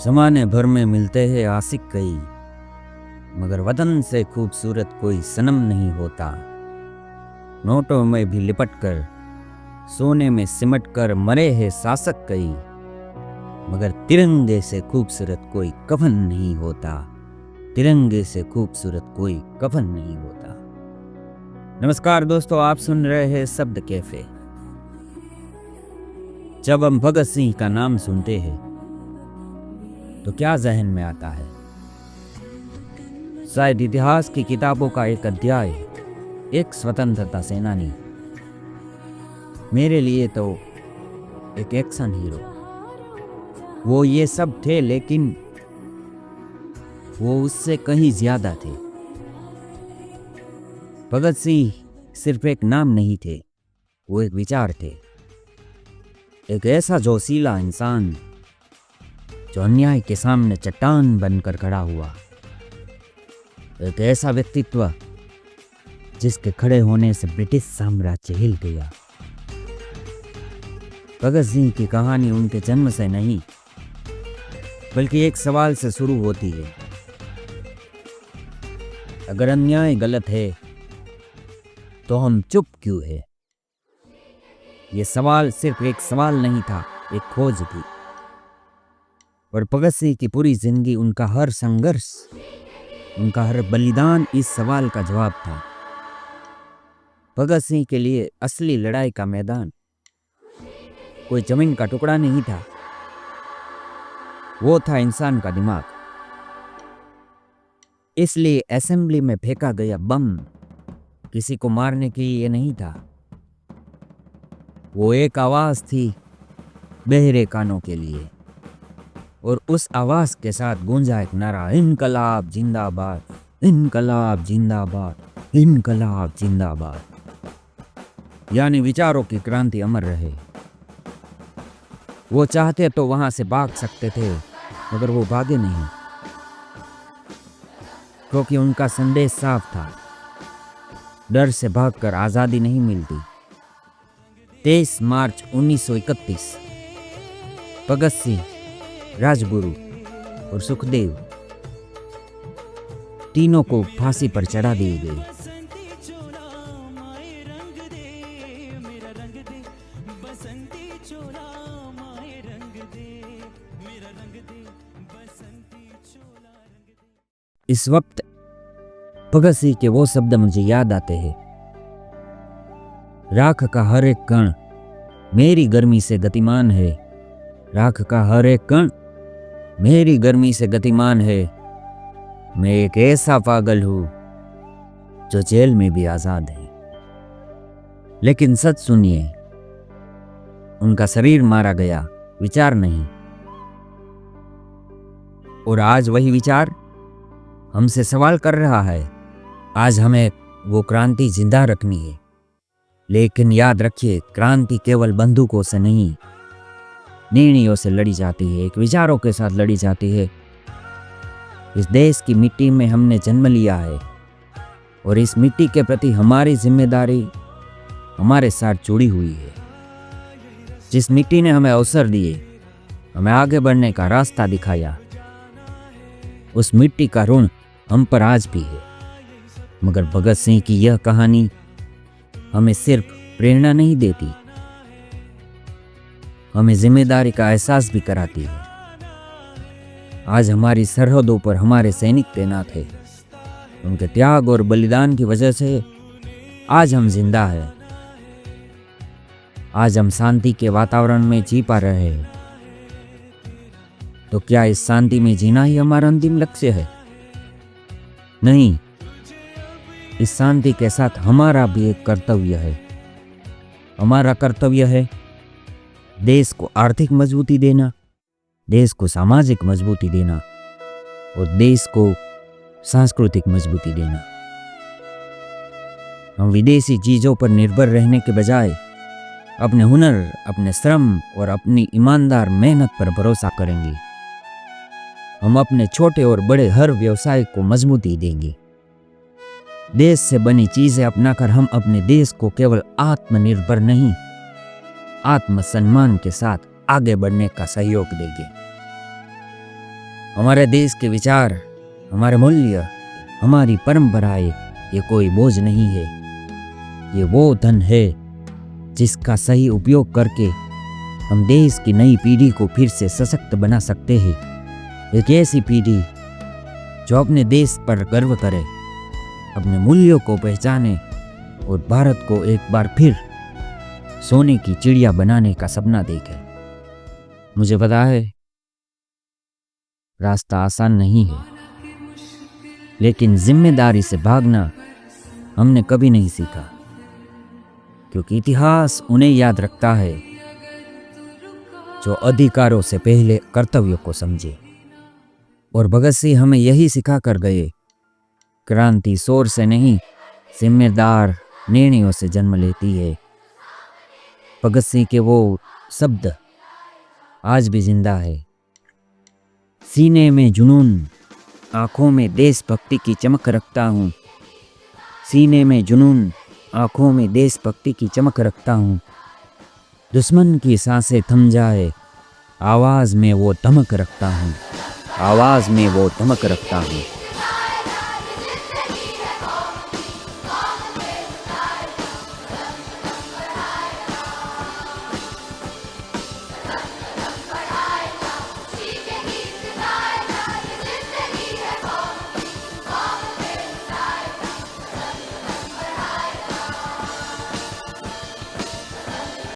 ज़माने भर में मिलते हैं आशिक कई, मगर वतन से खूबसूरत कोई सनम नहीं होता। नोटों में भी लिपट कर, सोने में सिमट कर मरे हैं शासक कई, मगर तिरंगे से खूबसूरत कोई कफन नहीं होता। तिरंगे से खूबसूरत कोई कफन नहीं होता। नमस्कार दोस्तों, आप सुन रहे हैं शब्द कैफे। जब हम भगत सिंह का नाम सुनते हैं तो क्या जहन में आता है? शायद इतिहास की किताबों का एक अध्याय, एक स्वतंत्रता सेनानी। मेरे लिए तो एक एक्शन हीरो। वो ये सब थे, लेकिन वो उससे कहीं ज्यादा थे। भगत सिंह सिर्फ एक नाम नहीं थे, वो एक विचार थे। एक ऐसा जोशीला इंसान जो अन्याय के सामने चट्टान बनकर खड़ा हुआ। एक ऐसा व्यक्तित्व जिसके खड़े होने से ब्रिटिश साम्राज्य हिल गया। भगत सिंह की कहानी उनके जन्म से नहीं, बल्कि एक सवाल से शुरू होती है। अगर अन्याय गलत है तो हम चुप क्यों है? ये सवाल सिर्फ एक सवाल नहीं था, एक खोज थी। और भगत सिंह की पूरी जिंदगी, उनका हर संघर्ष, उनका हर बलिदान इस सवाल का जवाब था। भगत सिंह के लिए असली लड़ाई का मैदान कोई जमीन का टुकड़ा नहीं था, वो था इंसान का दिमाग। इसलिए असेंबली में फेंका गया बम किसी को मारने के लिए नहीं था, वो एक आवाज थी बहरे कानों के लिए। और उस आवाज के साथ गूंजा एक नारा, इनकलाब जिंदाबाद, इनकलाब जिंदाबाद, इनकलाब जिंदाबाद। यानी विचारों की क्रांति अमर रहे। वो चाहते तो वहां से भाग सकते थे, मगर वो भागे नहीं, क्योंकि उनका संदेश साफ था। डर से भागकर आजादी नहीं मिलती। 23 मार्च 1931 भगत सिंह, राजगुरु और सुखदेव तीनों को फांसी पर चढ़ा दी गई। इस वक्त भगत सिंह के वो शब्द मुझे याद आते हैं, राख का हर एक कण मेरी गर्मी से गतिमान है। राख का हर एक कण मेरी गर्मी से गतिमान है। मैं एक ऐसा पागल हूं जो जेल में भी आजाद है। लेकिन सच सुनिए, उनका शरीर मारा गया, विचार नहीं। और आज वही विचार हमसे सवाल कर रहा है। आज हमें वो क्रांति जिंदा रखनी है। लेकिन याद रखिए, क्रांति केवल बंदूकों से नहीं, निर्णयों से लड़ी जाती है, एक विचारों के साथ लड़ी जाती है। इस देश की मिट्टी में हमने जन्म लिया है और इस मिट्टी के प्रति हमारी जिम्मेदारी हमारे साथ जुड़ी हुई है। जिस मिट्टी ने हमें अवसर दिए, हमें आगे बढ़ने का रास्ता दिखाया, उस मिट्टी का ऋण हम पर आज भी है। मगर भगत सिंह की यह कहानी हमें सिर्फ प्रेरणा नहीं देती, हमें जिम्मेदारी का एहसास भी कराती है। आज हमारी सरहदों पर हमारे सैनिक तैनात हैं। उनके त्याग और बलिदान की वजह से आज हम जिंदा हैं। आज हम शांति के वातावरण में जी पा रहे हैं। तो क्या इस शांति में जीना ही हमारा अंतिम लक्ष्य है? नहीं, इस शांति के साथ हमारा भी एक कर्तव्य है। हमारा कर्तव्य है देश को आर्थिक मजबूती देना, देश को सामाजिक मजबूती देना और देश को सांस्कृतिक मजबूती देना। हम विदेशी चीजों पर निर्भर रहने के बजाय अपने हुनर, अपने श्रम और अपनी ईमानदार मेहनत पर भरोसा करेंगे। हम अपने छोटे और बड़े हर व्यवसाय को मजबूती देंगे। देश से बनी चीजें अपनाकर हम अपने देश को केवल आत्मनिर्भर नहीं, आत्मसम्मान के साथ आगे बढ़ने का सहयोग देंगे। हमारे देश के विचार, हमारे मूल्य, हमारी परंपराएं ये कोई बोझ नहीं है। ये वो धन है जिसका सही उपयोग करके हम देश की नई पीढ़ी को फिर से सशक्त बना सकते हैं। एक ऐसी पीढ़ी जो अपने देश पर गर्व करे, अपने मूल्यों को पहचाने और भारत को एक बार फिर सोने की चिड़िया बनाने का सपना देखे। मुझे पता है रास्ता आसान नहीं है, लेकिन जिम्मेदारी से भागना हमने कभी नहीं सीखा, क्योंकि इतिहास उन्हें याद रखता है जो अधिकारों से पहले कर्तव्यों को समझे। और भगत सिंह हमें यही सिखा कर गए, क्रांति शोर से नहीं, जिम्मेदार निर्णयों से जन्म लेती है। भगत सिंह के वो शब्द आज भी जिंदा है। सीने में जुनून, आंखों में देशभक्ति की चमक रखता हूँ। सीने में जुनून, आंखों में देशभक्ति की चमक रखता हूँ। दुश्मन की सांसें थम जाए, आवाज में वो धमक रखता हूँ। आवाज में वो धमक रखता हूँ।